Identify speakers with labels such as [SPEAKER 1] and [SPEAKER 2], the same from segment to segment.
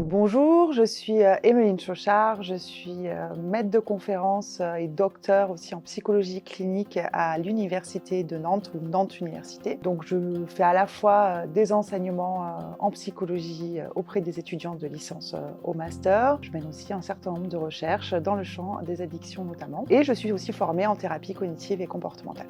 [SPEAKER 1] Bonjour, je suis Emmeline Chauchard, je suis maître de conférence et docteur aussi en psychologie clinique à l'Université de Nantes ou Nantes Université. Donc je fais à la fois des enseignements en psychologie auprès des étudiants de licence au master. Je mène aussi un certain nombre de recherches dans le champ des addictions notamment. Et je suis aussi formée en thérapie cognitive et comportementale.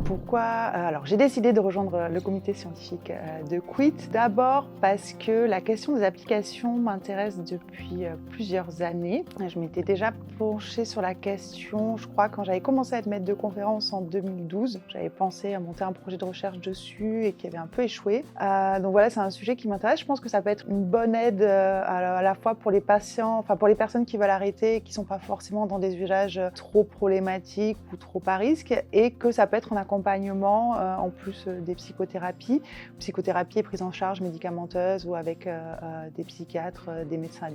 [SPEAKER 1] Pourquoi Alors, j'ai décidé de rejoindre le comité scientifique de QUIT. D'abord parce que la question des applications m'intéresse depuis plusieurs années. Je m'étais déjà penchée sur la question, je crois, quand j'avais commencé à être maître de conférence en 2012. J'avais pensé à monter un projet de recherche dessus et qui avait un peu échoué. Donc voilà, c'est un sujet qui m'intéresse. Je pense que ça peut être une bonne aide à la fois pour les patients, enfin pour les personnes qui veulent arrêter et qui ne sont pas forcément dans des usages trop problématiques ou trop à risque, et que ça peut être un accompagnement en plus des psychothérapies. Psychothérapie et prise en charge médicamenteuse ou avec des psychiatres, des médecins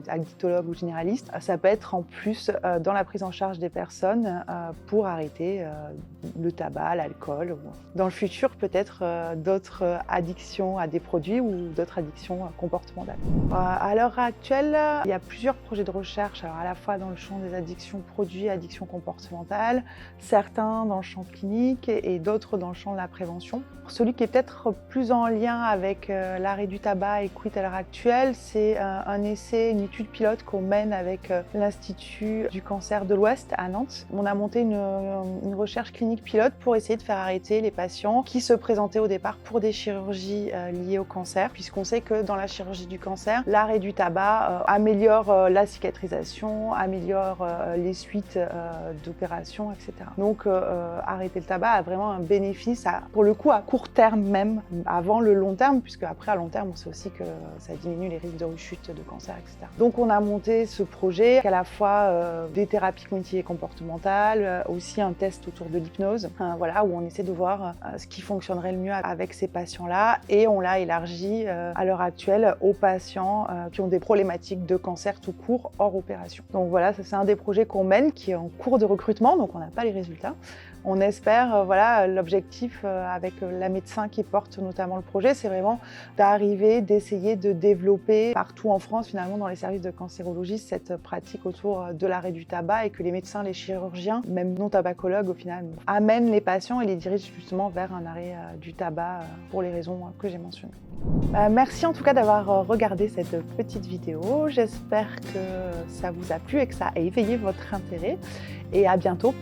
[SPEAKER 1] addictologues ou généralistes. Ça peut être en plus dans la prise en charge des personnes pour arrêter le tabac, l'alcool. Dans le futur, peut-être d'autres addictions à des produits ou d'autres addictions comportementales. À l'heure actuelle, il y a plusieurs projets de recherche, alors à la fois dans le champ des addictions produits et addictions comportementales, certains dans le champ clinique et d'autres dans le champ de la prévention. Celui qui est peut-être plus en lien avec l'arrêt du tabac et QUIT à l'heure actuelle, c'est un essai, une étude pilote qu'on mène avec l'Institut du cancer de l'Ouest à Nantes. On a monté une recherche clinique pilote pour essayer de faire arrêter les patients qui se présentaient au départ pour des chirurgies liées au cancer, puisqu'on sait que dans la chirurgie du cancer, l'arrêt du tabac améliore la cicatrisation, améliore les suites d'opérations, etc. Donc arrêter le tabac a vraiment un bénéfice, pour le coup à court terme même, avant le long terme, puisque après à long terme on sait aussi que ça diminue les risques de rechute, de cancer, etc. Donc on a monté ce projet à la fois des thérapies cognitives et comportementales, aussi un test autour de l'hypnose, voilà, où on essaie de voir ce qui fonctionnerait le mieux avec ces patients-là, et on l'a élargi à l'heure actuelle aux patients qui ont des problématiques de cancer tout court hors opération. Donc voilà, ça c'est un des projets qu'on mène qui est en cours de recrutement, donc on n'a pas les résultats. On espère, voilà, l'objectif avec la médecin qui porte notamment le projet, c'est vraiment d'arriver, d'essayer de développer partout en France, finalement, dans les services de cancérologie, cette pratique autour de l'arrêt du tabac, et que les médecins, les chirurgiens, même non tabacologues au final, amènent les patients et les dirigent justement vers un arrêt du tabac pour les raisons que j'ai mentionnées. Merci en tout cas d'avoir regardé cette petite vidéo. J'espère que ça vous a plu et que ça a éveillé votre intérêt. Et à bientôt